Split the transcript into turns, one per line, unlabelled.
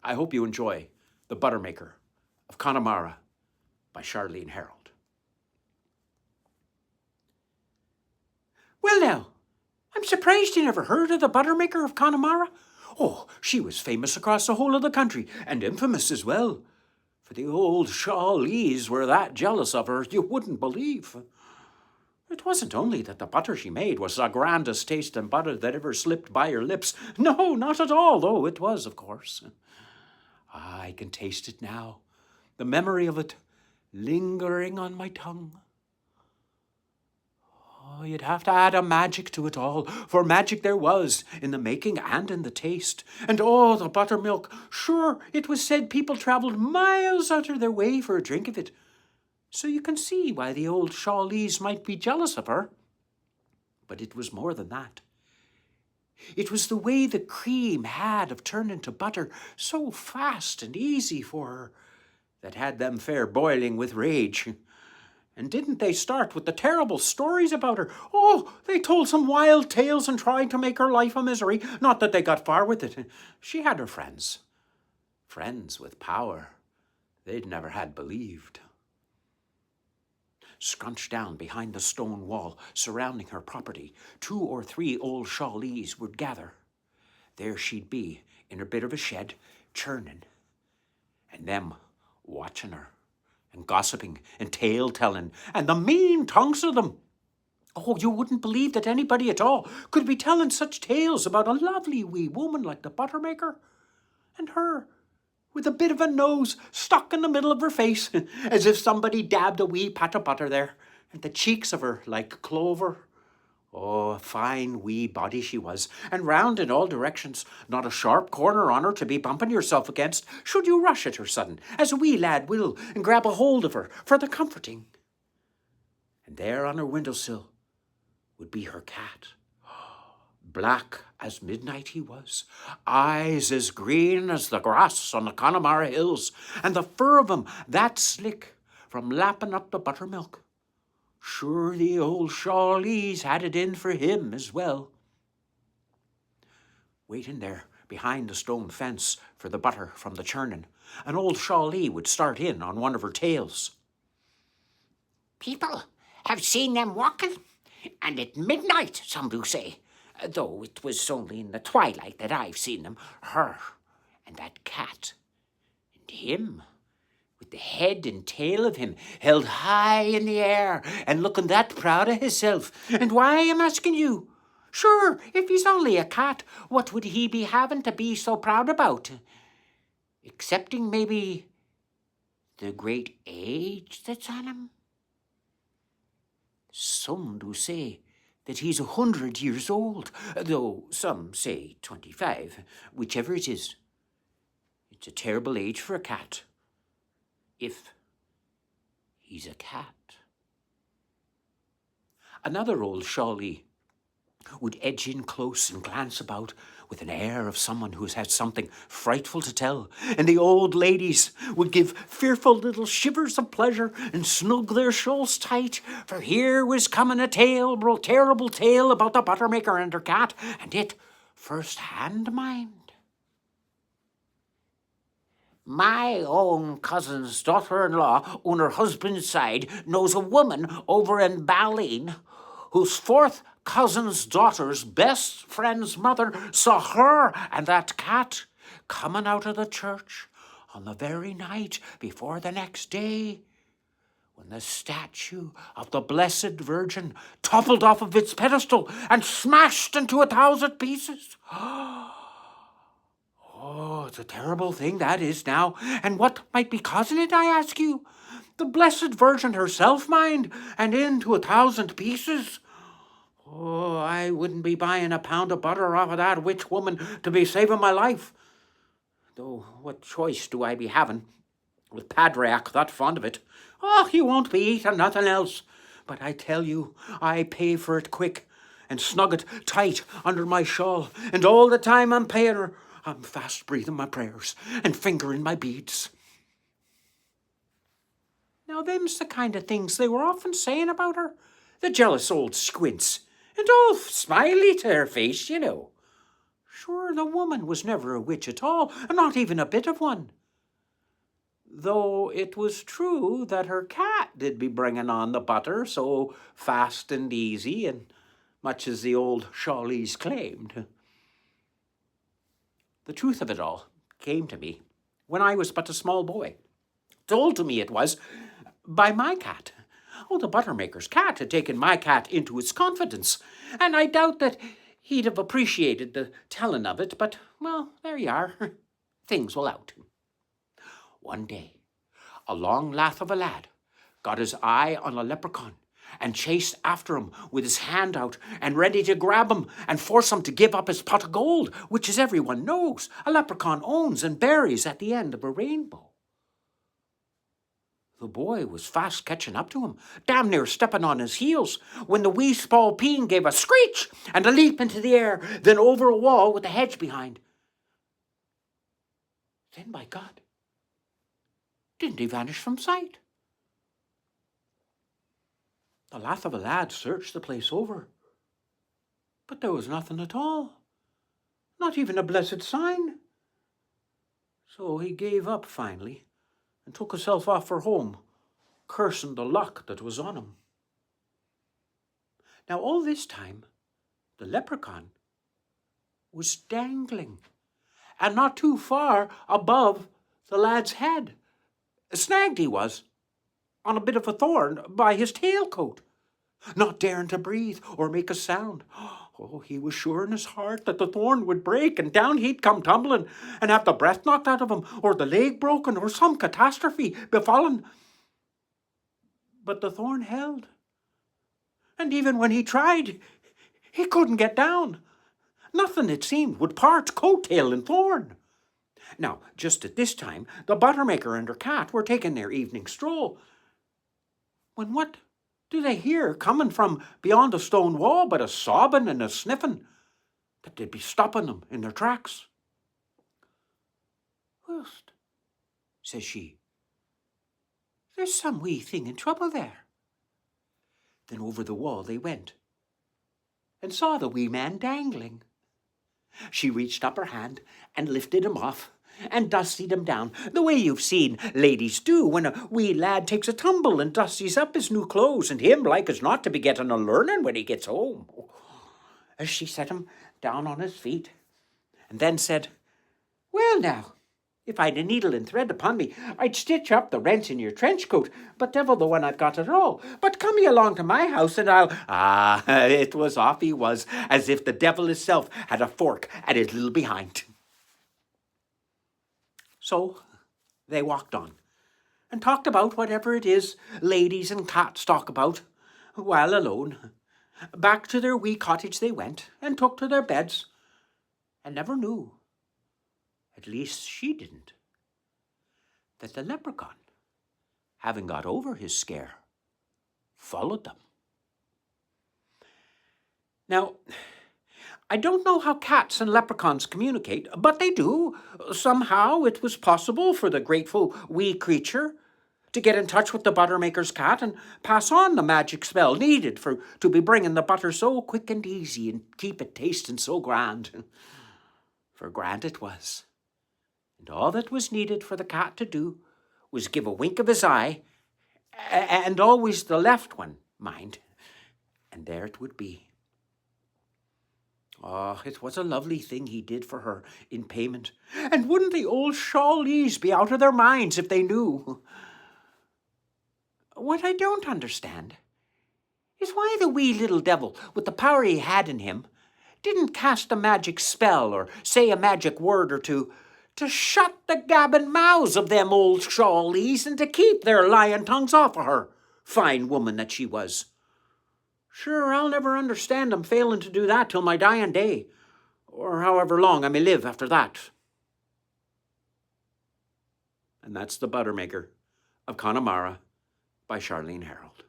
I hope you enjoy The Buttermaker of Connemara by Charlene Herrold. Well now, I'm surprised you never heard of the Buttermaker of Connemara. Oh, she was famous across the whole of the country, and infamous as well. For the old Charlenes were that jealous of her you wouldn't believe. It wasn't only that the butter she made was the grandest tasting butter that ever slipped by her lips. No, not at all, though it was, of course. I can taste it now, the memory of it lingering on my tongue. Oh, you'd have to add a magic to it all, for magic there was in the making and in the taste. And oh, the buttermilk, sure, it was said people travelled miles out of their way for a drink of it. So you can see why the old Charlenes might be jealous of her. But it was more than that. It was the way the cream had of turning to butter so fast and easy for her that had them fair boiling with rage. And didn't they start with the terrible stories about her? Oh, they told some wild tales and tried to make her life a misery. Not that they got far with it. She had her friends. Friends with power they'd never had believed. Scrunched down behind the stone wall surrounding her property, 2 or 3 old Charlenes would gather. There she'd be in her bit of a shed, churning, and them watching her and gossiping and tale-telling, and the mean tongues of them. Oh, you wouldn't believe that anybody at all could be telling such tales about a lovely wee woman like the Buttermaker, and her with a bit of a nose stuck in the middle of her face, as if somebody dabbed a wee pat of butter there, and the cheeks of her like clover. Oh, a fine wee body she was, and round in all directions, not a sharp corner on her to be bumping yourself against, should you rush at her sudden, as a wee lad will, and grab a hold of her for the comforting. And there on her windowsill would be her cat. Black as midnight he was, eyes as green as the grass on the Connemara hills, and the fur of him that slick from lapping up the buttermilk. Sure, the old Charlenes had it in for him as well. Waiting there behind the stone fence for the butter from the churning, an old Charlene would start in on one of her tales.
People have seen them walking, and at midnight, some do say, though it was only in the twilight that I've seen them, her and that cat, and him, with the head and tail of him held high in the air and looking that proud of himself. And why, I'm asking you? Sure, if he's only a cat, what would he be having to be so proud about? Excepting maybe the great age that's on him? Some do say that he's 100 years old, though some say 25, whichever it is. It's a terrible age for a cat, if he's a cat. Another old Charlene would edge in close and glance about with an air of someone who's had something frightful to tell, and the old ladies would give fearful little shivers of pleasure and snug their shawls tight, for here was coming a terrible tale about the Buttermaker and her cat, and it first-hand, mind. My own cousin's daughter-in-law on her husband's side knows a woman over in Balleen whose 4th cousin's daughter's best friend's mother saw her and that cat coming out of the church on the very night before the next day, when the statue of the Blessed Virgin toppled off of its pedestal and smashed into 1,000 pieces. Oh, it's a terrible thing, that is now. And what might be causing it, I ask you? The Blessed Virgin herself, mind, and into 1,000 pieces. Oh, I wouldn't be buying a pound of butter off of that witch woman to be saving my life. Though what choice do I be having, with Padraic that fond of it? Oh, he won't be eating nothing else. But I tell you, I pay for it quick and snug it tight under my shawl, and all the time I'm paying her, I'm fast breathing my prayers and fingering my beads. Now, them's the kind of things they were often saying about her, the jealous old squints, and all smiley to her face, you know.
Sure, the woman was never a witch at all, not even a bit of one. Though it was true that her cat did be bringing on the butter so fast and easy, and much as the old Charlene claimed. The truth of it all came to me when I was but a small boy. Told to me it was by my cat. Oh, the buttermaker's cat had taken my cat into its confidence, and I doubt that he'd have appreciated the telling of it, but, well, there you are. Things will out. One day, a long laugh of a lad got his eye on a leprechaun and chased after him with his hand out and ready to grab him and force him to give up his pot of gold, which, as everyone knows, a leprechaun owns and buries at the end of a rainbow. The boy was fast catching up to him, damn near stepping on his heels, when the wee spalpeen gave a screech and a leap into the air, then over a wall with a hedge behind. Then, by God, didn't he vanish from sight? The lath of a lad searched the place over, but there was nothing at all, not even a blessed sign. So he gave up finally and took himself off for home, cursing the luck that was on him. Now all this time, the leprechaun was dangling, and not too far above the lad's head. Snagged he was, on a bit of a thorn by his tailcoat, not daring to breathe or make a sound. Oh, he was sure in his heart that the thorn would break and down he'd come tumbling and have the breath knocked out of him, or the leg broken, or some catastrophe befallen. But the thorn held, and even when he tried, he couldn't get down. Nothing, it seemed, would part coat-tail and thorn. Now, just at this time, the buttermaker and her cat were taking their evening stroll, when what do they hear coming from beyond the stone wall but a sobbing and a sniffing that they'd be stopping them in their tracks? "Whist," says she. "There's some wee thing in trouble there." Then over the wall they went and saw the wee man dangling. She reached up her hand and lifted him off and dustied him down, the way you've seen ladies do when a wee lad takes a tumble and dusties up his new clothes, and him like as not to be getting a learning when he gets home. As she set him down on his feet, and then said, "Well now, if I'd a needle and thread upon me, I'd stitch up the rents in your trench coat, but devil the one I've got at all. But come ye along to my house and I'll—" It was off he was, as if the devil himself had a fork at his little behind. So they walked on and talked about whatever it is ladies and cats talk about while alone. Back to their wee cottage they went and took to their beds, and never knew, at least she didn't, that the leprechaun, having got over his scare, followed them. Now, I don't know how cats and leprechauns communicate, but they do. Somehow it was possible for the grateful wee creature to get in touch with the buttermaker's cat and pass on the magic spell needed to be bringing the butter so quick and easy and keep it tasting so grand. For grand it was, and all that was needed for the cat to do was give a wink of his eye, and always the left one, mind, and there it would be. Oh, it was a lovely thing he did for her in payment, and wouldn't the old Charlenes be out of their minds if they knew? What I don't understand is why the wee little devil, with the power he had in him, didn't cast a magic spell or say a magic word or two to shut the gabbing mouths of them old Charlenes and to keep their lying tongues off of her, fine woman that she was. Sure, I'll never understand 'em failing to do that till my dying day, or however long I may live after that. And that's The Buttermaker of Connemara by Charlene Herrold.